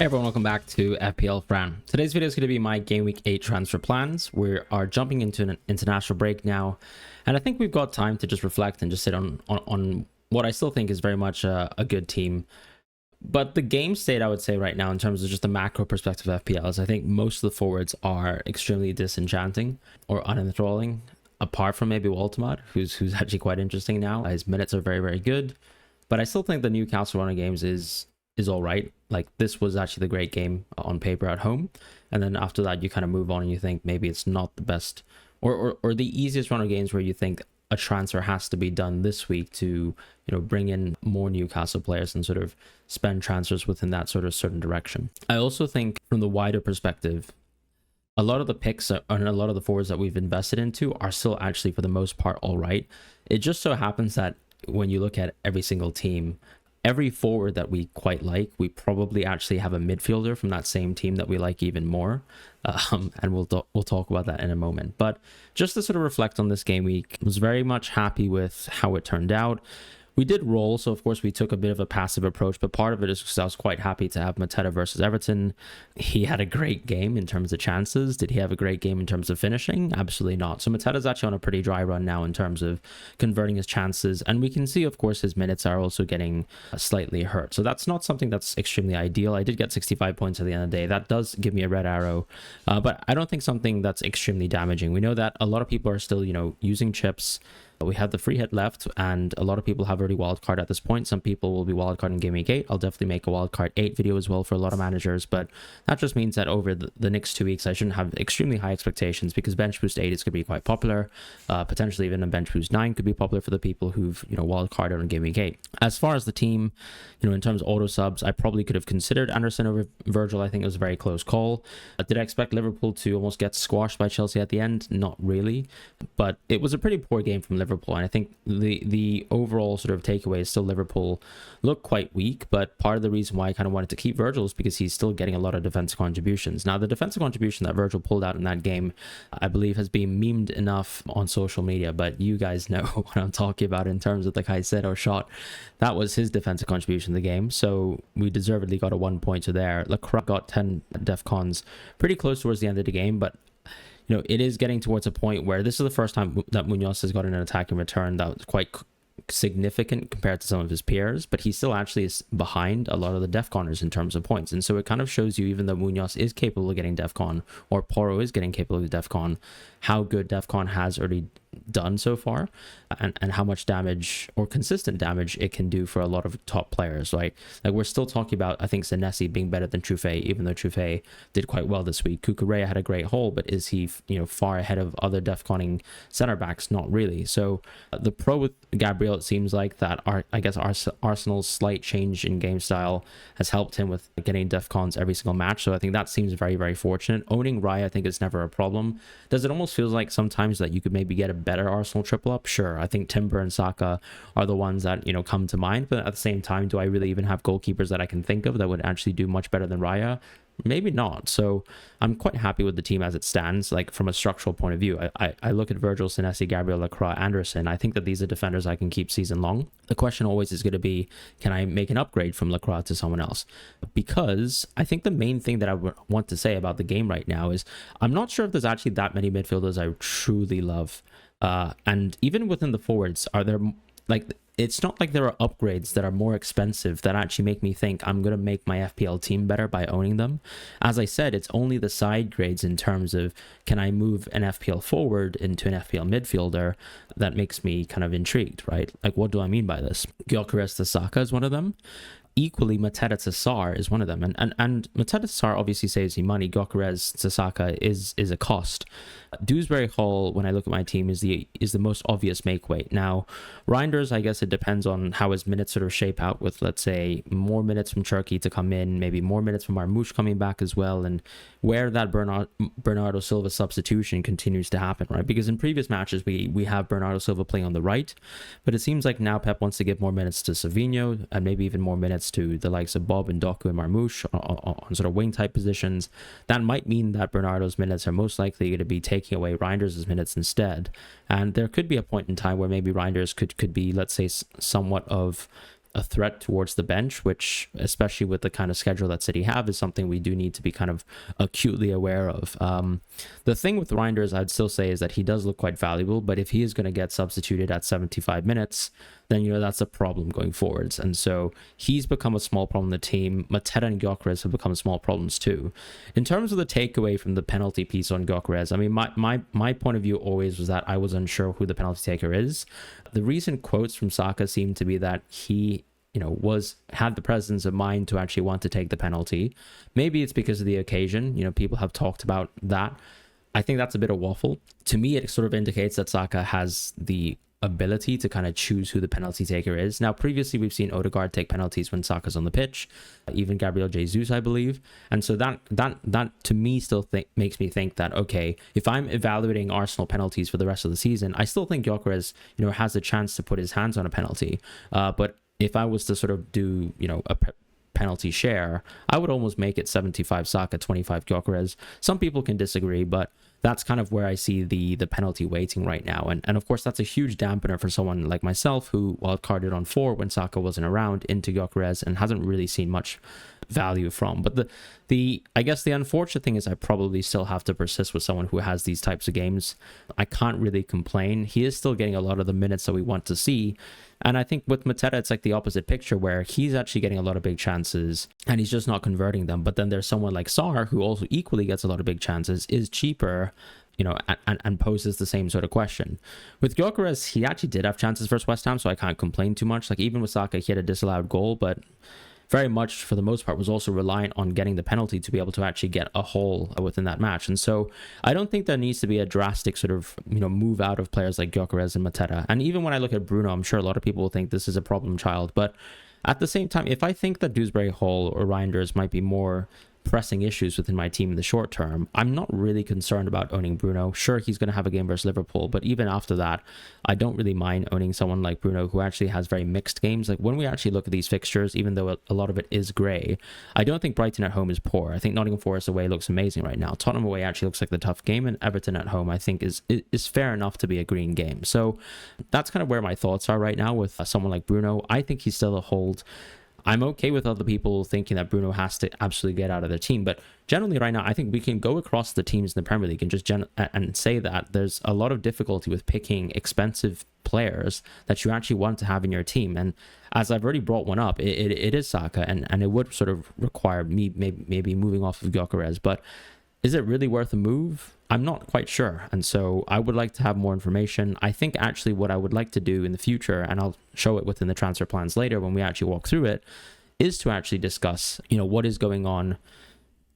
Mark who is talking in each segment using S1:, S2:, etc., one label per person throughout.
S1: Hey everyone, welcome back to FPL Fran. Today's video is going to be my Game Week 8 transfer plans. We are jumping into an international break now, and I think we've got time to just reflect and just sit on what I still think is very much a good team. But the game state, I would say right now, in terms of just the macro perspective of FPL, is I think most of the forwards are extremely disenchanting or unenthralling, apart from maybe Waltemar, who's actually quite interesting now. His minutes are very, very good, but I still think the Newcastle run of games is all right. Like, this was actually the great game on paper at home, and then after that you kind of move on and you think maybe it's not the best or the easiest run of games where you think a transfer has to be done this week to bring in more Newcastle players and sort of spend transfers within that sort of certain direction. I also think from the wider perspective, a lot of the picks and a lot of the forwards that we've invested into are still actually for the most part all right. It just so happens that when you look at every single team, every forward that we quite like, we probably actually have a midfielder from that same team that we like even more, and we'll talk about that in a moment. But just to sort of reflect on this game week, I was very much happy with how it turned out. We did roll, so of course we took a bit of a passive approach, but part of it is because I was quite happy to have Mateta versus Everton. He had a great game in terms of chances. Did he have a great game in terms of finishing? Absolutely not. So Mateta's actually on a pretty dry run now in terms of converting his chances, and we can see, of course, his minutes are also getting slightly hurt. So that's not something that's extremely ideal. I did get 65 points at the end of the day. That does give me a red arrow, but I don't think something that's extremely damaging. We know that a lot of people are still, using chips. We have the free hit left, and a lot of people have already wildcard at this point. Some people will be wildcard in Gameweek 8. I'll definitely make a wildcard 8 video as well for a lot of managers, but that just means that over the next 2 weeks, I shouldn't have extremely high expectations, because Bench Boost 8 is going to be quite popular. Potentially even a Bench Boost 9 could be popular for the people who've, wildcarded on Gameweek 8. As far as the team, in terms of auto subs, I probably could have considered Anderson over Virgil. I think it was a very close call. Did I expect Liverpool to almost get squashed by Chelsea at the end? Not really, but it was a pretty poor game from Liverpool. And I think the overall sort of takeaway is still Liverpool look quite weak, but part of the reason why I kind of wanted to keep Virgil is because he's still getting a lot of defensive contributions. Now, the defensive contribution that Virgil pulled out in that game, I believe, has been memed enough on social media, but you guys know what I'm talking about in terms of the Caicedo shot. That was his defensive contribution in the game, so we deservedly got a 1 pointer there. Lacroix got 10 defcons pretty close towards the end of the game, but it is getting towards a point where this is the first time that Munoz has gotten an attack in return that was quite significant compared to some of his peers, but he still actually is behind a lot of the defconners in terms of points. And so it kind of shows you, even though Munoz is capable of getting defcon, or Porro is getting capable of defcon, how good defcon has already done so far, and how much damage or consistent damage it can do for a lot of top players, right? Like, we're still talking about, I think, Senesi being better than Truffet, even though Truffet did quite well this week. Cucurella had a great haul, but is he far ahead of other defconning center backs? Not really. So the pro with Gabriel, it seems like that Arsenal's slight change in game style has helped him with getting defcons every single match, so I think that seems very, very fortunate. Owning Raya, I think, is never a problem. Does it almost feel like sometimes that you could maybe get a better Arsenal triple up? Sure, I think Timber and Saka are the ones that come to mind, but at the same time, do I really even have goalkeepers that I can think of that would actually do much better than Raya? Maybe not. So I'm quite happy with the team as it stands. Like, from a structural point of view, I look at Virgil, Senesi, Gabriel, Lacroix, Anderson. I think that these are defenders I can keep season long. The question always is going to be, can I make an upgrade from Lacroix to someone else? Because I think the main thing that I want to say about the game right now is I'm not sure if there's actually that many midfielders I truly love. And even within the forwards, are there, like, it's not like there are upgrades that are more expensive that actually make me think I'm going to make my FPL team better by owning them. As I said, it's only the side grades in terms of, can I move an FPL forward into an FPL midfielder, that makes me kind of intrigued, right? Like, what do I mean by this? Gyökeres to Saka is one of them. Equally, Mateta to Sarr is one of them, and Mateta to Sarr obviously saves you money. Gyökeres to Saka is a cost. Dewsbury Hall, when I look at my team, is the most obvious make weight. Now, Reinders, I guess it depends on how his minutes sort of shape out, with, let's say, more minutes from Turkey to come in, maybe more minutes from Marmoush coming back as well, and where that Bernardo Silva substitution continues to happen, right? Because in previous matches, we have Bernardo Silva playing on the right, but it seems like now Pep wants to give more minutes to Savinho, and maybe even more minutes to the likes of Bob and Doku and Marmoush on sort of wing type positions. That might mean that Bernardo's minutes are most likely going to be taking away Reinders' minutes instead, and there could be a point in time where maybe Reinders could be, let's say, somewhat of a threat towards the bench, which, especially with the kind of schedule that City have, is something we do need to be kind of acutely aware of. The thing with Reinders, I'd still say, is that he does look quite valuable, but if he is going to get substituted at 75 minutes, then, that's a problem going forwards. And so he's become a small problem in the team. Mateta and Gyökeres have become small problems too. In terms of the takeaway from the penalty piece on Gyökeres, I mean, my point of view always was that I was unsure who the penalty taker is. The recent quotes from Saka seem to be that he had the presence of mind to actually want to take the penalty. Maybe it's because of the occasion. People have talked about that. I think that's a bit of waffle. To me, it sort of indicates that Saka has the ability to kind of choose who the penalty taker is. Now, previously, we've seen Odegaard take penalties when Saka's on the pitch, even Gabriel Jesus, I believe. And so that to me still makes me think that, okay, if I'm evaluating Arsenal penalties for the rest of the season, I still think Gyökeres, has a chance to put his hands on a penalty. But if I was to sort of do, a penalty share, I would almost make it 75 Saka, 25 Gyökeres. Some people can disagree, but that's kind of where I see the penalty weighting right now. And of course, that's a huge dampener for someone like myself who wildcarded on 4 when Saka wasn't around into Gyökeres and hasn't really seen much value from. But I guess the unfortunate thing is I probably still have to persist with someone who has these types of games. I can't really complain. He is still getting a lot of the minutes that we want to see. And I think with Mateta, it's like the opposite picture where he's actually getting a lot of big chances and he's just not converting them. But then there's someone like Sarr who also equally gets a lot of big chances, is cheaper, and poses the same sort of question. With Gyökeres, he actually did have chances versus West Ham, so I can't complain too much. Like even with Saka, he had a disallowed goal, but very much for the most part was also reliant on getting the penalty to be able to actually get a hole within that match. And so I don't think there needs to be a drastic sort of move out of players like Gyökeres and Mateta. And even when I look at Bruno, I'm sure a lot of people will think this is a problem child, but at the same time, if I think that Dewsbury Hall or Reinders might be more pressing issues within my team in the short term, I'm not really concerned about owning Bruno. Sure, he's going to have a game versus Liverpool, but even after that, I don't really mind owning someone like Bruno who actually has very mixed games. Like when we actually look at these fixtures, even though a lot of it is grey, I don't think Brighton at home is poor. I think Nottingham Forest away looks amazing right now. Tottenham away actually looks like the tough game, and Everton at home I think is fair enough to be a green game. So that's kind of where my thoughts are right now with someone like Bruno. I think he's still a hold. I'm okay with other people thinking that Bruno has to absolutely get out of their team, but generally right now I think we can go across the teams in the Premier League and just and say that there's a lot of difficulty with picking expensive players that you actually want to have in your team. And as I've already brought one up, it is Saka, and it would sort of require me maybe moving off of Gyökeres, but is it really worth a move? I'm not quite sure. And so I would like to have more information. I think actually what I would like to do in the future, and I'll show it within the transfer plans later when we actually walk through it, is to actually discuss, what is going on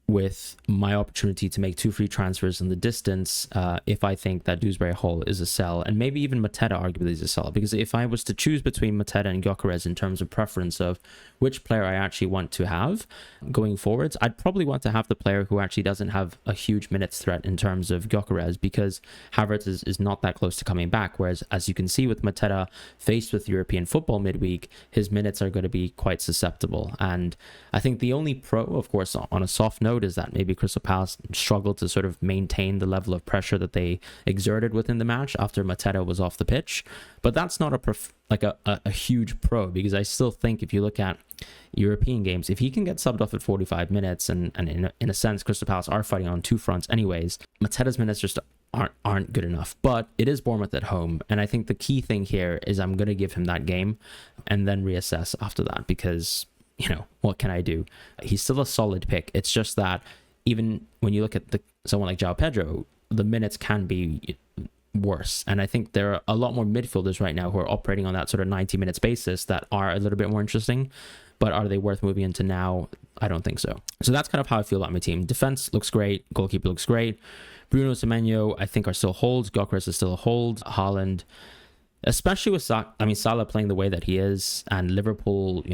S1: with my opportunity to make 2 free transfers in the distance if I think that Dewsbury Hall is a sell, and maybe even Mateta arguably is a sell. Because if I was to choose between Mateta and Gyökeres in terms of preference of which player I actually want to have going forwards, I'd probably want to have the player who actually doesn't have a huge minutes threat in terms of Gyökeres, because Havertz is not that close to coming back. Whereas as you can see with Mateta faced with European football midweek, his minutes are going to be quite susceptible. And I think the only pro, of course, on a soft note, is that maybe Crystal Palace struggled to sort of maintain the level of pressure that they exerted within the match after Mateta was off the pitch. But that's not a huge pro, because I still think if you look at European games, if he can get subbed off at 45 minutes, and in a sense Crystal Palace are fighting on 2 fronts anyways, Mateta's minutes just aren't good enough. But it is Bournemouth at home, and I think the key thing here is I'm going to give him that game and then reassess after that, because what can I do? He's still a solid pick. It's just that even when you look at someone like João Pedro, the minutes can be worse. And I think there are a lot more midfielders right now who are operating on that sort of 90 minutes basis that are a little bit more interesting. But are they worth moving into now? I don't think so. So that's kind of how I feel about my team. Defense looks great. Goalkeeper looks great. Bruno, Semenyo, I think are still holds. Gyökeres is still a hold. Haaland, especially with Salah playing the way that he is, and Liverpool,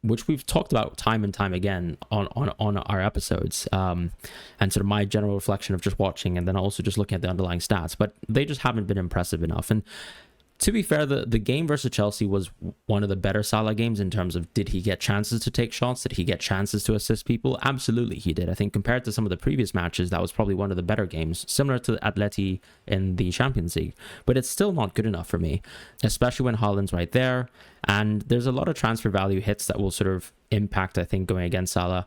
S1: which we've talked about time and time again on our episodes, and sort of my general reflection of just watching and then also just looking at the underlying stats, but they just haven't been impressive enough. And To be fair, the game versus Chelsea was one of the better Salah games in terms of, did he get chances to take shots? Did he get chances to assist people? Absolutely he did. I think compared to some of the previous matches, that was probably one of the better games, similar to Atleti in the Champions League. But it's still not good enough for me, especially when Haaland's right there. And there's a lot of transfer value hits that will sort of impact, I think, going against Salah.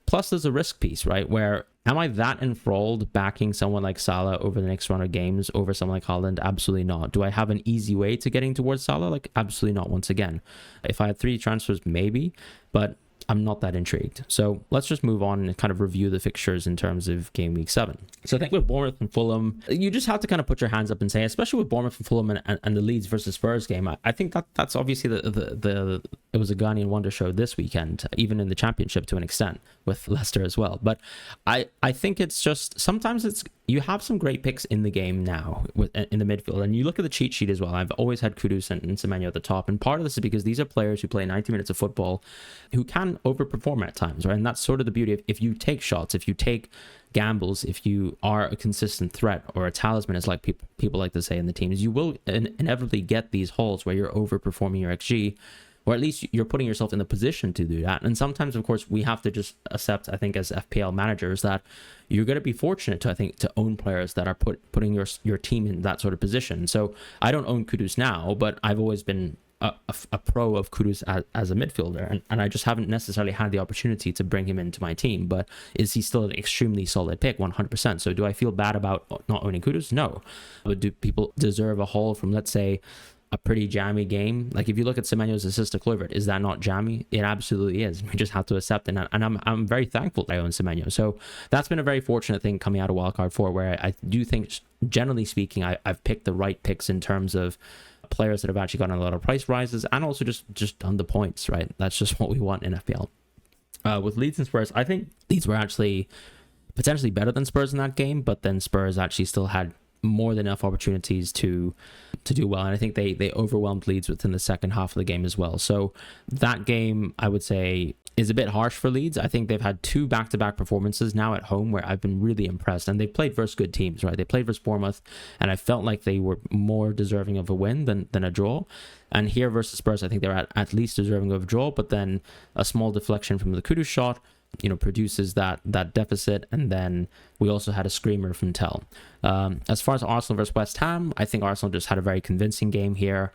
S1: Plus, there's a risk piece, right? Where am I that enthralled backing someone like Salah over the next run of games over someone like Haaland? Absolutely not. Do I have an easy way to getting towards Salah? Like, absolutely not. Once again, if I had 3 transfers, maybe, but I'm not that intrigued. So let's just move on and kind of review the fixtures in terms of game week 7. So I think with Bournemouth and Fulham, you just have to kind of put your hands up and say, especially with Bournemouth and Fulham and the Leeds versus Spurs game, I think that's obviously it was a Ghanaian wonder show this weekend, even in the championship to an extent with Leicester as well. But I think it's just, sometimes you have some great picks in the game now in the midfield, and you look at the cheat sheet as well. I've always had Kudus and Semenyo at the top, and part of this is because these are players who play 90 minutes of football who can overperform at times, right? And that's sort of the beauty of, if you take shots, if you take gambles, if you are a consistent threat or a talisman, as like people like to say in the teams, you will inevitably get these holes where you're overperforming your XG, or at least you're putting yourself in the position to do that. And sometimes, of course, we have to just accept, I think, as FPL managers, that you're going to be fortunate to own players that are putting your team in that sort of position. So I don't own Kudus now, but I've always been a pro of Kudus as a midfielder, and I just haven't necessarily had the opportunity to bring him into my team. But is he still an extremely solid pick? 100%. So do I feel bad about not owning Kudus? No. But do people deserve a haul from, let's say, a pretty jammy game? Like, if you look at Semenyo's assist to Kluivert, is that not jammy? It absolutely is. We just have to accept it, and I'm very thankful that I own Semenyo. So that's been a very fortunate thing coming out of Wildcard 4, where I do think, generally speaking, I've picked the right picks in terms of players that have actually gotten a lot of price rises, and also just done the points, right? That's just what we want in FPL. With Leeds and Spurs, I think Leeds were actually potentially better than Spurs in that game, but then Spurs actually still had more than enough opportunities to do well, and I think they overwhelmed Leeds within the second half of the game as well. So that game, I would say, is a bit harsh for Leeds. I think they've had 2 back-to-back performances now at home where I've been really impressed, and they've played versus good teams, right? They played versus Bournemouth, and I felt like they were more deserving of a win than a draw. And here versus Spurs, I think they're at least deserving of a draw, but then a small deflection from the Kudus shot, produces that deficit, and then we also had a screamer from Tell. As far as Arsenal versus West Ham, I think Arsenal just had a very convincing game here.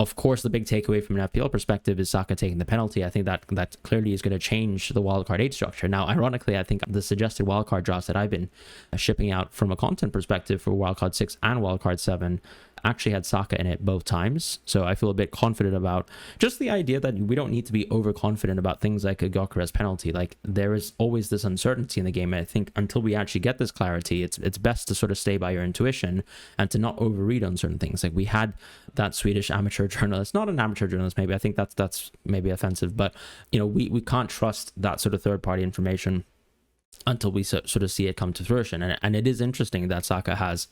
S1: Of course, the big takeaway from an FPL perspective is Saka taking the penalty. I think that clearly is going to change the wildcard 8 structure. Now, ironically, I think the suggested wildcard drafts that I've been shipping out from a content perspective for wildcard 6 and wildcard 7 actually had Saka in it both times. So I feel a bit confident about just the idea that we don't need to be overconfident about things like a Gyökeres penalty. Like, there is always this uncertainty in the game, and I think until we actually get this clarity, it's best to sort of stay by your intuition and to not overread on certain things. Like, we had that Swedish amateur journalist, not an amateur journalist, maybe, I think that's maybe offensive, but we can't trust that sort of third-party information until we sort of see it come to fruition. And it is interesting that Saka has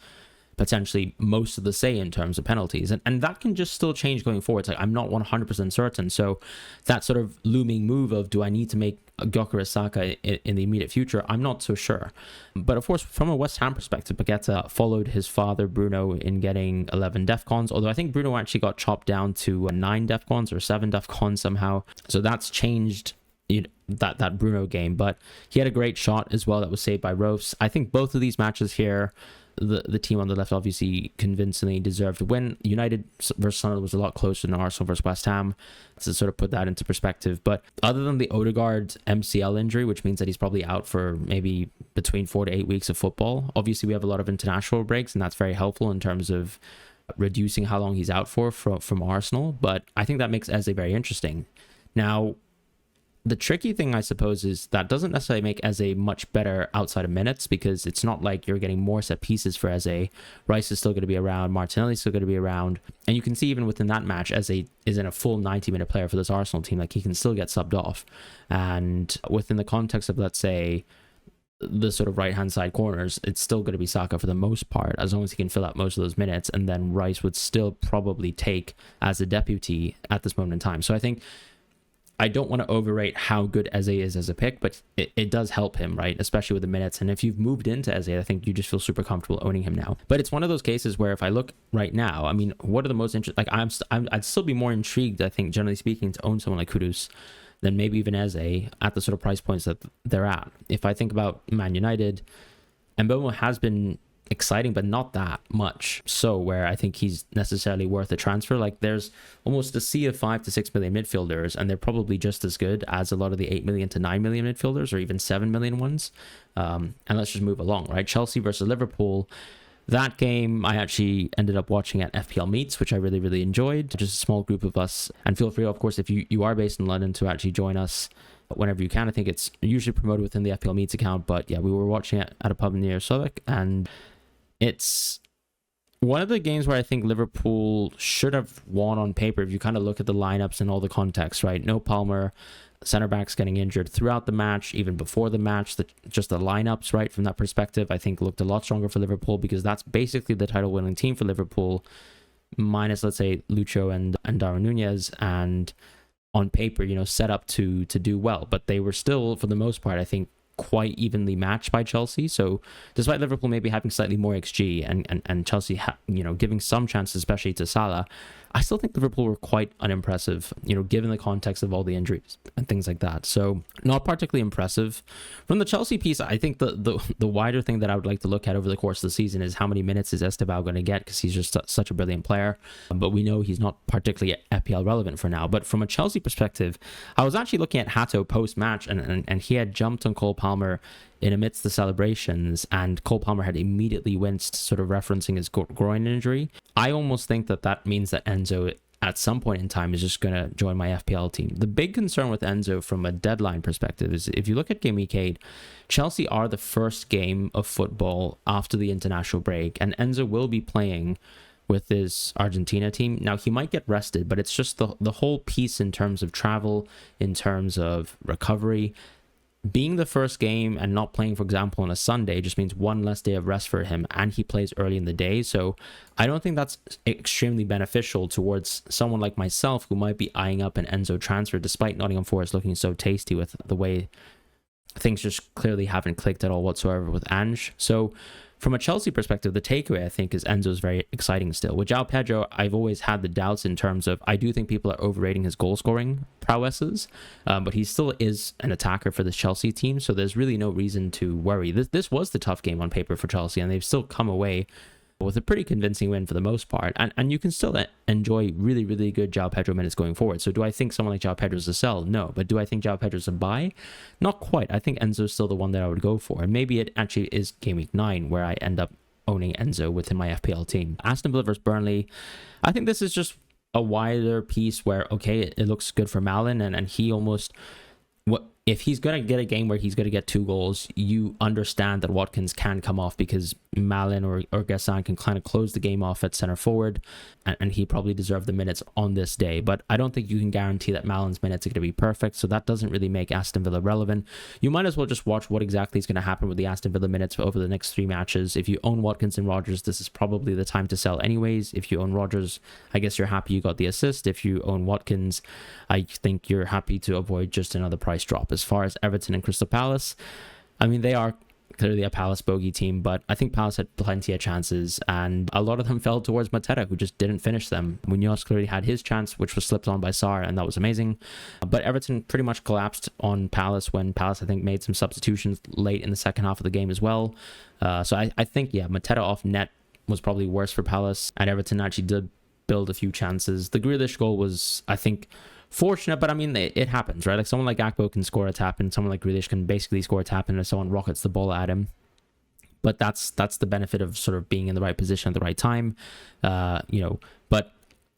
S1: potentially most of the say in terms of penalties, and that can just still change going forward. It's like, I'm not 100% certain, so that sort of looming move of, do I need to make a Gyökeres Saka in the immediate future, I'm not so sure. But of course, from a West Ham perspective, Paqueta followed his father Bruno in getting 11 DEFCONs, although I think Bruno actually got chopped down to 9 DEFCONs or 7 DEFCONs somehow, so that's changed that Bruno game. But he had a great shot as well that was saved by Rofs. I think both of these matches here, the team on the left obviously convincingly deserved to win. United versus Sunderland was a lot closer than Arsenal versus West Ham, to sort of put that into perspective. But other than the Odegaard MCL injury, which means that he's probably out for maybe between 4 to 8 weeks of football, obviously we have a lot of international breaks, and that's very helpful in terms of reducing how long he's out from Arsenal. But I think that makes Eze very interesting. Now, the tricky thing, I suppose, is that doesn't necessarily make Eze much better outside of minutes, because it's not like you're getting more set pieces for Eze. Rice is still going to be around, Martinelli's still going to be around, and you can see even within that match, Eze isn't a full 90-minute player for this Arsenal team. Like, he can still get subbed off, and within the context of, let's say, the sort of right-hand side corners, it's still going to be Saka for the most part, as long as he can fill out most of those minutes, and then Rice would still probably take as a deputy at this moment in time. So I think I don't want to overrate how good Eze is as a pick, but it does help him, right? Especially with the minutes. And if you've moved into Eze, I think you just feel super comfortable owning him now. But it's one of those cases where if I look right now, I mean, what are the most interesting? Like I'd still be more intrigued, I think, generally speaking, to own someone like Kudus than maybe even Eze at the sort of price points that they're at. If I think about Man United, Mbeumo has been exciting, but not that much so where I think he's necessarily worth a transfer. Like there's almost a sea of 5 to 6 million midfielders, and they're probably just as good as a lot of the 8 million to 9 million midfielders, or even 7 million ones. And let's just move along, right? Chelsea versus Liverpool. That game I actually ended up watching at FPL Meets, which I really, really enjoyed. Just a small group of us. And feel free, of course, if you are based in London, to actually join us whenever you can. I think it's usually promoted within the FPL Meets account, but yeah, we were watching it at a pub near Southwark, and it's one of the games where I think Liverpool should have won on paper if you kind of look at the lineups and all the context, right? No Palmer, center backs getting injured throughout the match, even before the match. Just the lineups, right, from that perspective, I think looked a lot stronger for Liverpool, because that's basically the title winning team for Liverpool, minus, let's say, Lucho and Darwin Nunez, and on paper, you know, set up to do well. But they were still, for the most part, I think, quite evenly matched by Chelsea. So despite Liverpool maybe having slightly more XG and Chelsea giving some chances, especially to Salah, I still think Liverpool were quite unimpressive, you know, given the context of all the injuries and things like that. So not particularly impressive. From the Chelsea piece, I think the wider thing that I would like to look at over the course of the season is how many minutes is Esteban going to get, because he's just such a brilliant player. But we know he's not particularly FPL relevant for now. But from a Chelsea perspective, I was actually looking at Hato post-match, and he had jumped on Cole Palmer in amidst the celebrations, and Cole Palmer had immediately winced, sort of referencing his groin injury. I almost think that means that Enzo at some point in time is just going to join my FPL team. The big concern with Enzo from a deadline perspective is if you look at Gameweek 8, Chelsea are the first game of football after the international break, and Enzo will be playing with his Argentina team. Now, he might get rested, but it's just the whole piece in terms of travel, in terms of recovery. Being the first game and not playing, for example, on a Sunday just means one less day of rest for him, and he plays early in the day. So I don't think that's extremely beneficial towards someone like myself who might be eyeing up an Enzo transfer, despite Nottingham Forest looking so tasty with the way things just clearly haven't clicked at all whatsoever with Ange. So from a Chelsea perspective, the takeaway, I think, is Enzo's very exciting still. With João Pedro, I've always had the doubts in terms of, I do think people are overrating his goal-scoring prowesses, but he still is an attacker for this Chelsea team, so there's really no reason to worry. This was the tough game on paper for Chelsea, and they've still come away with a pretty convincing win for the most part, and you can still enjoy really, really good João Pedro minutes going forward. So do I think someone like João Pedro is a sell? No. But do I think João Pedro is a buy? Not quite. I think Enzo's still the one that I would go for, and maybe it actually is Game Week 9 where I end up owning Enzo within my FPL team. Aston Villa versus Burnley, I think this is just a wider piece where, okay, it looks good for Malin, and he almost... If he's going to get a game where he's going to get 2 goals, you understand that Watkins can come off, because Malin or Gassan can kind of close the game off at center forward, and he probably deserved the minutes on this day. But I don't think you can guarantee that Malin's minutes are going to be perfect, so that doesn't really make Aston Villa relevant. You might as well just watch what exactly is going to happen with the Aston Villa minutes over the next 3 matches. If you own Watkins and Rodgers, this is probably the time to sell anyways. If you own Rodgers, I guess you're happy you got the assist. If you own Watkins, I think you're happy to avoid just another price drop. As far as Everton and Crystal Palace, I mean, they are clearly a Palace bogey team, but I think Palace had plenty of chances, and a lot of them fell towards Mateta, who just didn't finish them. Munoz clearly had his chance, which was slipped on by Sarr, and that was amazing. But Everton pretty much collapsed on Palace when Palace, I think, made some substitutions late in the second half of the game as well. So I think, yeah, Mateta off net was probably worse for Palace, and Everton actually did build a few chances. The Grealish goal was, I think, fortunate, but I mean, it happens, right? Like someone like Akpo can score a tap, and someone like Grealish can basically score a tap, and if someone rockets the ball at him. But that's the benefit of sort of being in the right position at the right time, But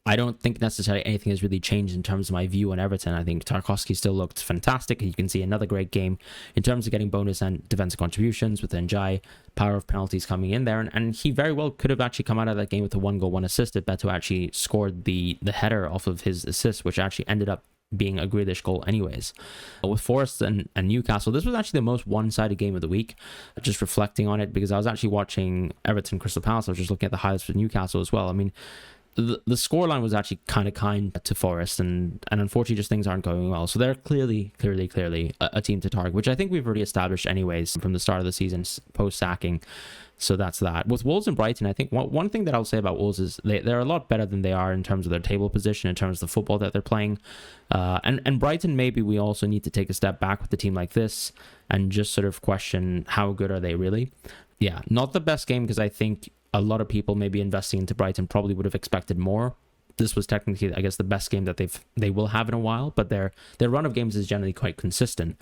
S1: I don't think necessarily anything has really changed in terms of my view on Everton. I think Tarkowski still looked fantastic. You can see another great game in terms of getting bonus and defensive contributions with Njai, power of penalties coming in there. And he very well could have actually come out of that game with a 1 goal, 1 assist if Beto actually scored the header off of his assist, which actually ended up being a Grealish goal anyways. With Forest and Newcastle, this was actually the most one-sided game of the week, just reflecting on it, because I was actually watching Everton Crystal Palace. I was just looking at the highlights for Newcastle as well. I mean, the scoreline was actually kind of kind to Forest, and unfortunately just things aren't going well. So they're clearly a team to target, which I think we've already established anyways from the start of the season post sacking. So that's that. With Wolves and Brighton, I think one thing that I'll say about Wolves is they're a lot better than they are in terms of their table position, in terms of the football that they're playing. And Brighton, maybe we also need to take a step back with a team like this and just sort of question how good are they really. Yeah, not the best game, because I think a lot of people maybe investing into Brighton probably would have expected more. This was technically, I guess, the best game that they will have in a while, but their run of games is generally quite consistent.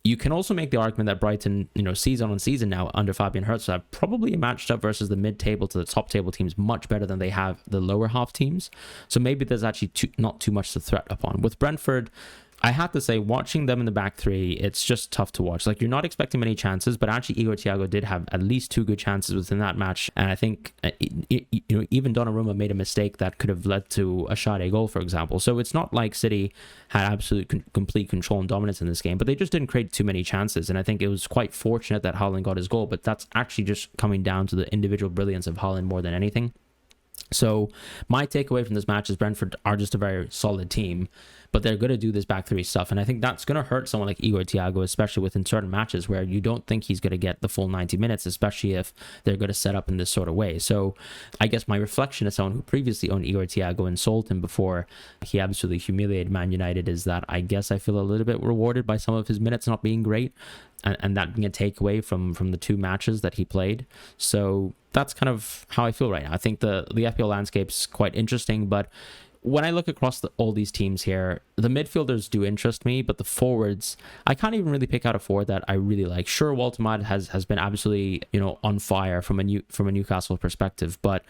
S1: You can also make the argument that Brighton, season on season now under Fabian Hertz have probably matched up versus the mid-table to the top table teams much better than they have the lower half teams. So maybe there's actually not too much to threat upon. With Brentford, I have to say, watching them in the back three, it's just tough to watch. Like, you're not expecting many chances, but actually Igor Thiago did have at least 2 good chances within that match. And I think, even Donnarumma made a mistake that could have led to a Sade goal, for example. So it's not like City had absolute complete control and dominance in this game, but they just didn't create too many chances. And I think it was quite fortunate that Haaland got his goal, but that's actually just coming down to the individual brilliance of Haaland more than anything. So my takeaway from this match is Brentford are just a very solid team, but they're going to do this back three stuff. And I think that's going to hurt someone like Igor Thiago, especially within certain matches where you don't think he's going to get the full 90 minutes, especially if they're going to set up in this sort of way. So I guess my reflection as someone who previously owned Igor Thiago and sold him before he absolutely humiliated Man United is that I guess I feel a little bit rewarded by some of his minutes not being great, and that being a takeaway from the 2 matches that he played. So that's kind of how I feel right now. I think the FPL landscape's quite interesting, but when I look across all these teams here, the midfielders do interest me, but the forwards, I can't even really pick out a forward that I really like. Sure, Waltermod has been absolutely, on fire from a Newcastle perspective, but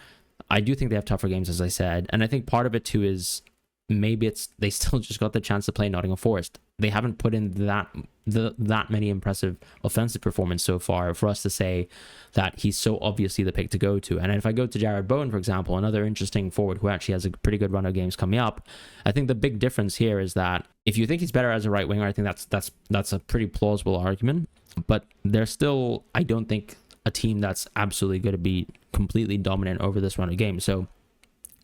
S1: I do think they have tougher games, as I said, and I think part of it too is maybe they still just got the chance to play Nottingham Forest. They haven't put in that many impressive offensive performance so far for us to say that he's so obviously the pick to go to. And if I go to Jared Bowen, for example, another interesting forward who actually has a pretty good run of games coming up, I think the big difference here is that if you think he's better as a right winger, I think that's a pretty plausible argument. But there's still, I don't think, a team that's absolutely going to be completely dominant over this run of games. So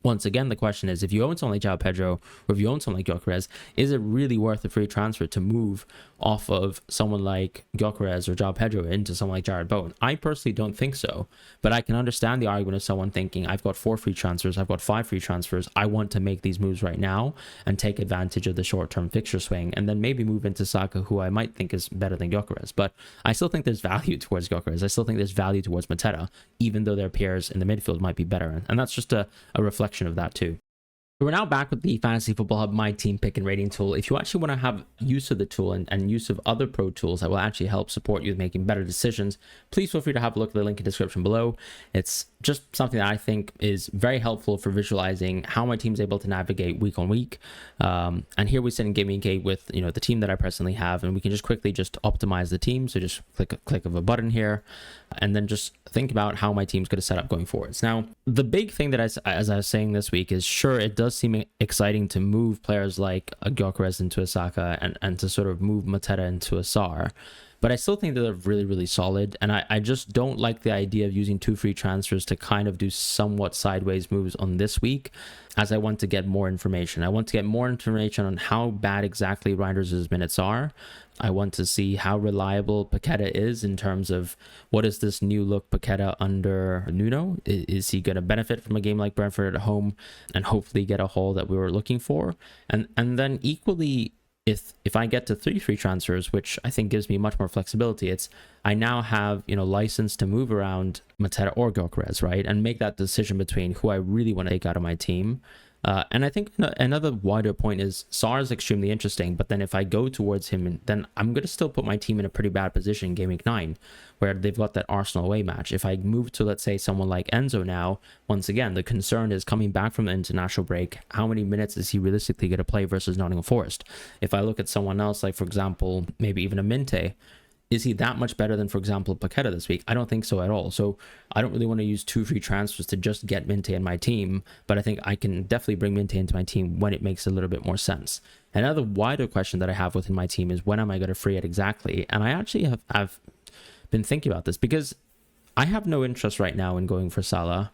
S1: once again, the question is, if you own someone like João Pedro or if you own someone like Gyökeres, is it really worth a free transfer to move off of someone like Gyökeres or João Pedro into someone like Jared Bowen? I personally don't think so, but I can understand the argument of someone thinking, I've got 4 free transfers, I've got 5 free transfers, I want to make these moves right now and take advantage of the short-term fixture swing, and then maybe move into Saka, who I might think is better than Gyökeres. But I still think there's value towards Gyökeres. I still think there's value towards Mateta, even though their peers in the midfield might be better. And that's just a reflection of that too. We're now back with the Fantasy Football Hub My Team Pick and Rating tool. If you actually want to have use of the tool and use of other pro tools that will actually help support you with making better decisions, please feel free to have a look at the link in the description below. It's just something that I think is very helpful for visualizing how my team's able to navigate week on week. And here we sit in Gameweek with the team that I personally have, and we can just quickly optimize the team. So just click of a button here, and then just think about how my team's going to set up going forwards. Now, the big thing that as I was saying this week is, sure, it does seem exciting to move players like a Gyökeres into a Saka and to sort of move Mateta into a Sar, but I still think that they're really, really solid, and I just don't like the idea of using 2 free transfers to kind of do somewhat sideways moves on this week, as I want to get more information. I want to get more information on how bad exactly Reinders' minutes are. I want to see how reliable Paqueta is in terms of what is this new look Paqueta under Nuno. Is he going to benefit from a game like Brentford at home and hopefully get a haul that we were looking for? And then equally, if I get to 3 free transfers, which I think gives me much more flexibility, I now have license to move around Mateta or Gyökeres, right, and make that decision between who I really want to take out of my team. And I think another wider point is Sar is extremely interesting, but then if I go towards him, then I'm going to still put my team in a pretty bad position in Game Week 9, where they've got that Arsenal away match. If I move to, let's say, someone like Enzo now, once again, the concern is coming back from the international break, how many minutes is he realistically going to play versus Nottingham Forest? If I look at someone else, like, for example, maybe even a Minte, is he that much better than, for example, Paqueta this week? I don't think so at all. So I don't really want to use 2 free transfers to just get Minte in my team, but I think I can definitely bring Minte into my team when it makes a little bit more sense. Another wider question that I have within my team is, when am I going to free it exactly? And I actually have been thinking about this, because I have no interest right now in going for Salah.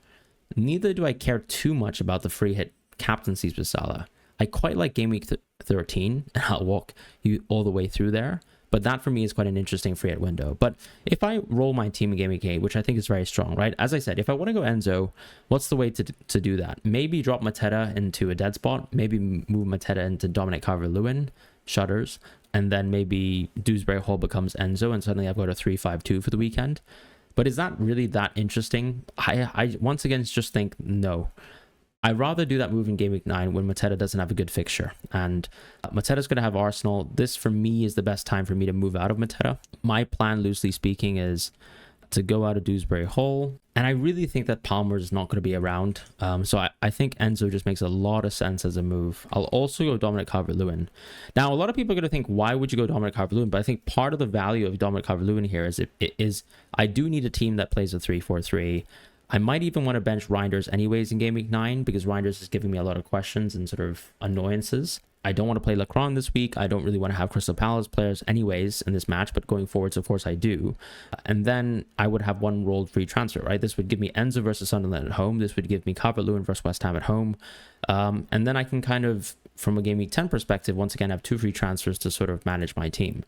S1: neither do I care too much about the free hit captaincies with Salah. I quite like game week 13, and I'll walk you all the way through there. But that for me is quite an interesting free hit window. But if I roll my team in game week 8, which I think is very strong, right? As I said, if I want to go Enzo, what's the way to do that? Maybe drop Mateta into a dead spot. Maybe move Mateta into Dominic Calvert-Lewin, Shutters, and then maybe Dewsbury Hall becomes Enzo, and suddenly I've got a 3-5-2 for the weekend. But is that really that interesting? I once again just think no. I'd rather do that move in game week 9 when Mateta doesn't have a good fixture. And Mateta's going to have Arsenal. This, for me, is the best time for me to move out of Mateta. My plan, loosely speaking, is to go out of Dewsbury Hall. And I really think that Palmer is not going to be around. So I think Enzo just makes a lot of sense as a move. I'll also go Dominic Calvert-Lewin. Now, a lot of people are going to think, why would you go Dominic Calvert-Lewin? But I think part of the value of Dominic Calvert-Lewin here is I do need a team that plays a 3-4-3. I might even want to bench Reinders anyways in game week 9 because Reinders is giving me a lot of questions and sort of annoyances. I don't want to play Lacron this week. I don't really want to have Crystal Palace players anyways in this match, but going forwards, of course, I do. And then I would have one rolled free transfer, right? This would give me Enzo versus Sunderland at home. This would give me Calvert-Lewin versus West Ham at home. And then I can kind of, from a game week 10 perspective, once again, have 2 free transfers to sort of manage my team.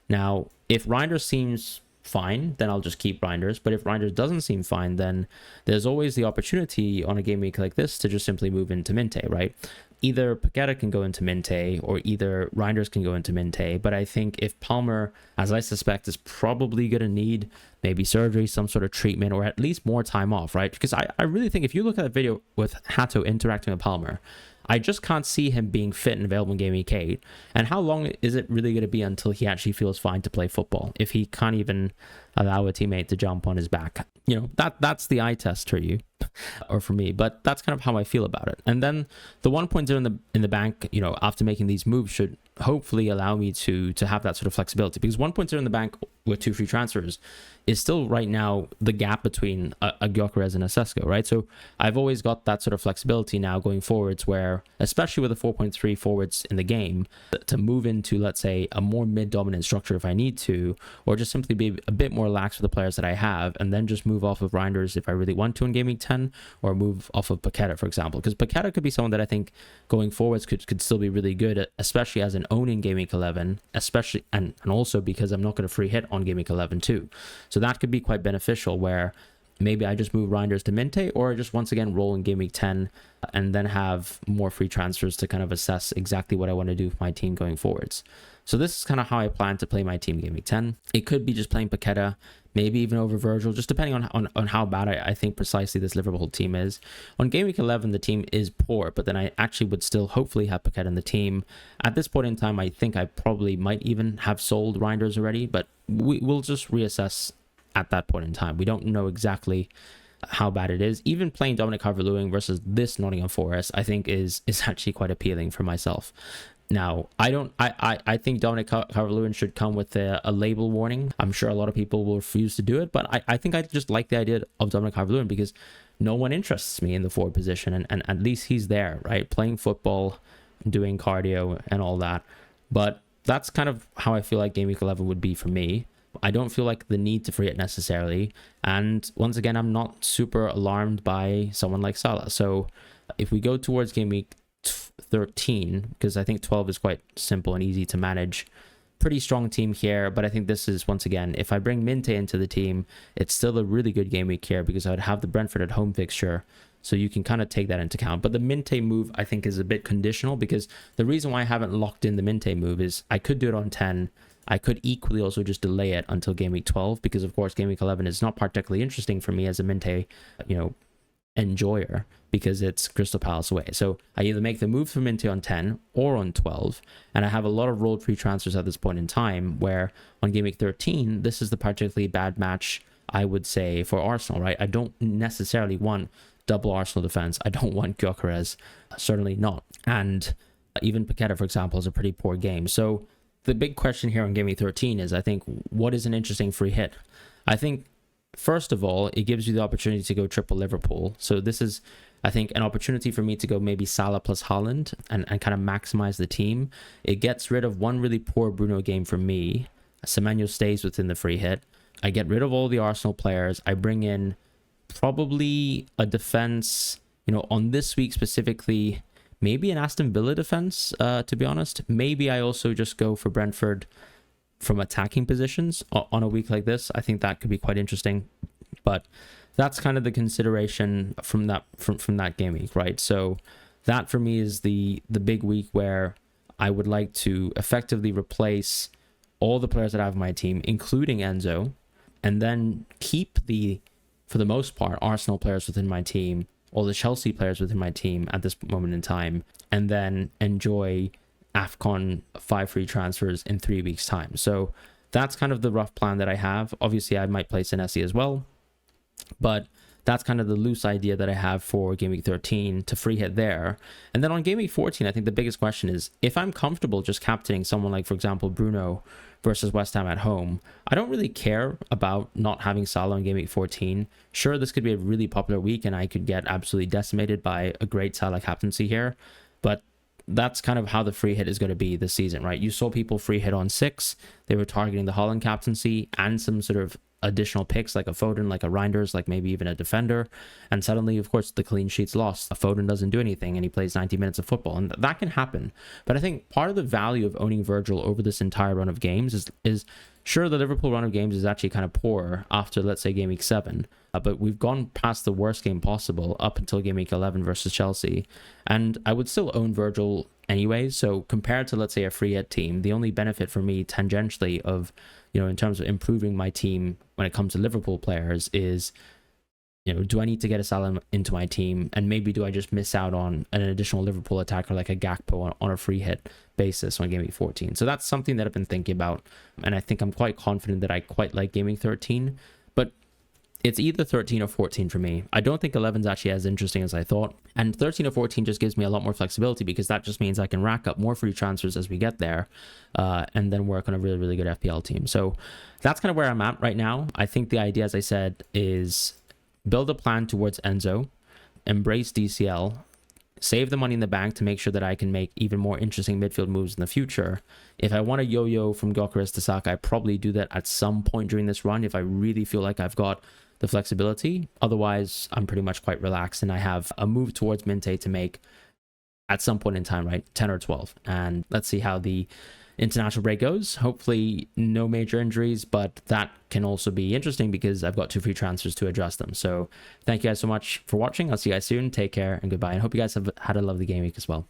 S1: Now, if Reinders seems fine, then I'll just keep Reinders. But if Reinders doesn't seem fine, then there's always the opportunity on a game week like this to just simply move into Minte, right? Either Paqueta can go into Minte or either Reinders can go into Minte. But I think if Palmer, as I suspect, is probably going to need maybe surgery, some sort of treatment, or at least more time off, right? Because I really think if you look at the video with Hato interacting with Palmer, I just can't see him being fit and available in game week 8. And how long is it really going to be until he actually feels fine to play football if he can't even allow a teammate to jump on his back? You know, that's the eye test for you or for me, but that's kind of how I feel about it. And then the 1.0 in the bank, you know, after making these moves should hopefully allow me to have that sort of flexibility, because 1.0 in the bank with 2 free transfers is still right now the gap between a Gyökeres and a Sesko, right? So I've always got that sort of flexibility now going forwards where, especially with the 4.3 forwards in the game, to move into, let's say, a more mid-dominant structure if I need to, or just simply be a bit more lax with the players that I have, and then just move off of Reinders if I really want to in game week 10, or move off of Paqueta, for example, because Paqueta could be someone that I think going forwards could still be really good, especially as an own in game week 11, especially and also because I'm not going to free hit on game week 11 too. So that could be quite beneficial where maybe I just move Reinders to Minte, or just once again roll in game week 10 and then have more free transfers to kind of assess exactly what I want to do with my team going forwards. So this is kind of how I plan to play my team game week 10. It could be just playing Paqueta, maybe even over Virgil, just depending on how bad I think precisely this Liverpool team is. On game week 11, the team is poor, but then I actually would still hopefully have Paqueta in the team. At this point in time, I think I probably might even have sold Reinders already, but we'll just reassess at that point in time. We don't know exactly how bad it is. Even playing Dominic Calvert-Lewin versus this Nottingham Forest, I think is actually quite appealing for myself. Now, I think Dominic Calvert-Lewin should come with a label warning. I'm sure a lot of people will refuse to do it, but I think I just like the idea of Dominic Calvert-Lewin because no one interests me in the forward position, and at least he's there, right? Playing football, doing cardio and all that. But that's kind of how I feel like game week 11 would be for me. I don't feel like the need to free it necessarily. And once again, I'm not super alarmed by someone like Salah. So if we go towards game week 13, because I think 12 is quite simple and easy to manage, pretty strong team here. But I think this is, once again, if I bring Minte into the team, it's still a really good game week here because I would have the Brentford at home fixture. So you can kind of take that into account. But the Minte move, I think, is a bit conditional because the reason why I haven't locked in the Minte move is I could do it on 10. I could equally also just delay it until game week 12 because, of course, game week 11 is not particularly interesting for me as a Minte, enjoyer because it's Crystal Palace away. So I either make the move for Minte on 10 or on 12, and I have a lot of rolled free transfers at this point in time where on game week 13, this is the particularly bad match, I would say, for Arsenal, right? I don't necessarily want double Arsenal defense. I don't want Gyökeres, certainly not. And even Paqueta, for example, is a pretty poor game. So the big question here on game week 13 is, I think, what is an interesting free hit? I think, first of all, it gives you the opportunity to go triple Liverpool. So this is, I think, an opportunity for me to go maybe Salah plus Haaland and kind of maximize the team. It gets rid of one really poor Bruno game for me. Semenyo stays within the free hit. I get rid of all the Arsenal players. I bring in probably a defense, you know, on this week specifically, maybe an Aston Villa defense, to be honest. Maybe I also just go for Brentford from attacking positions on a week like this. I think that could be quite interesting. But that's kind of the consideration from that game week, right? So that for me is the big week where I would like to effectively replace all the players that I have in my team, including Enzo, and then keep for the most part, Arsenal players within my team, all the Chelsea players within my team at this moment in time, and then enjoy AFCON 5 free transfers in 3 weeks' time. So that's kind of the rough plan that I have. Obviously, I might play Senesi as well, but that's kind of the loose idea that I have for Game Week 13 to free hit there. And then on Game Week 14, I think the biggest question is, if I'm comfortable just captaining someone like, for example, Bruno versus West Ham at home, I don't really care about not having Salah in Game Week 14. Sure, this could be a really popular week and I could get absolutely decimated by a great Salah captaincy here, but that's kind of how the free hit is going to be this season, right? You saw people free hit on 6. They were targeting the Holland captaincy and some sort of additional picks like a Foden, like a Reinders, like maybe even a defender. And suddenly, of course, the clean sheet's lost. A Foden doesn't do anything and he plays 90 minutes of football. And that can happen. But I think part of the value of owning Virgil over this entire run of games is sure, the Liverpool run of games is actually kind of poor after, let's say, Game Week 7. But we've gone past the worst game possible up until Game Week 11 versus Chelsea. And I would still own Virgil anyway. So compared to, let's say, a free hit team, the only benefit for me tangentially of, you know, in terms of improving my team when it comes to Liverpool players is, you know, do I need to get a Salah into my team? And maybe do I just miss out on an additional Liverpool attacker like a Gakpo on a free hit basis on Game Week 14? So that's something that I've been thinking about. And I think I'm quite confident that I quite like Game Week 13. But it's either 13 or 14 for me. I don't think 11 is actually as interesting as I thought. And 13 or 14 just gives me a lot more flexibility because that just means I can rack up more free transfers as we get there and then work on a really, really good FPL team. So that's kind of where I'm at right now. I think the idea, as I said, is build a plan towards Enzo, embrace DCL, save the money in the bank to make sure that I can make even more interesting midfield moves in the future. If I want to yo-yo from Gyökeres to Saka, I probably do that at some point during this run if I really feel like I've got the flexibility. Otherwise, I'm pretty much quite relaxed and I have a move towards Minte to make at some point in time, right? 10 or 12. And let's see how the international break goes. Hopefully no major injuries, but that can also be interesting because I've got 2 free transfers to adjust them. So thank you guys so much for watching. I'll see you guys soon. Take care and goodbye. And hope you guys have had a lovely game week as well.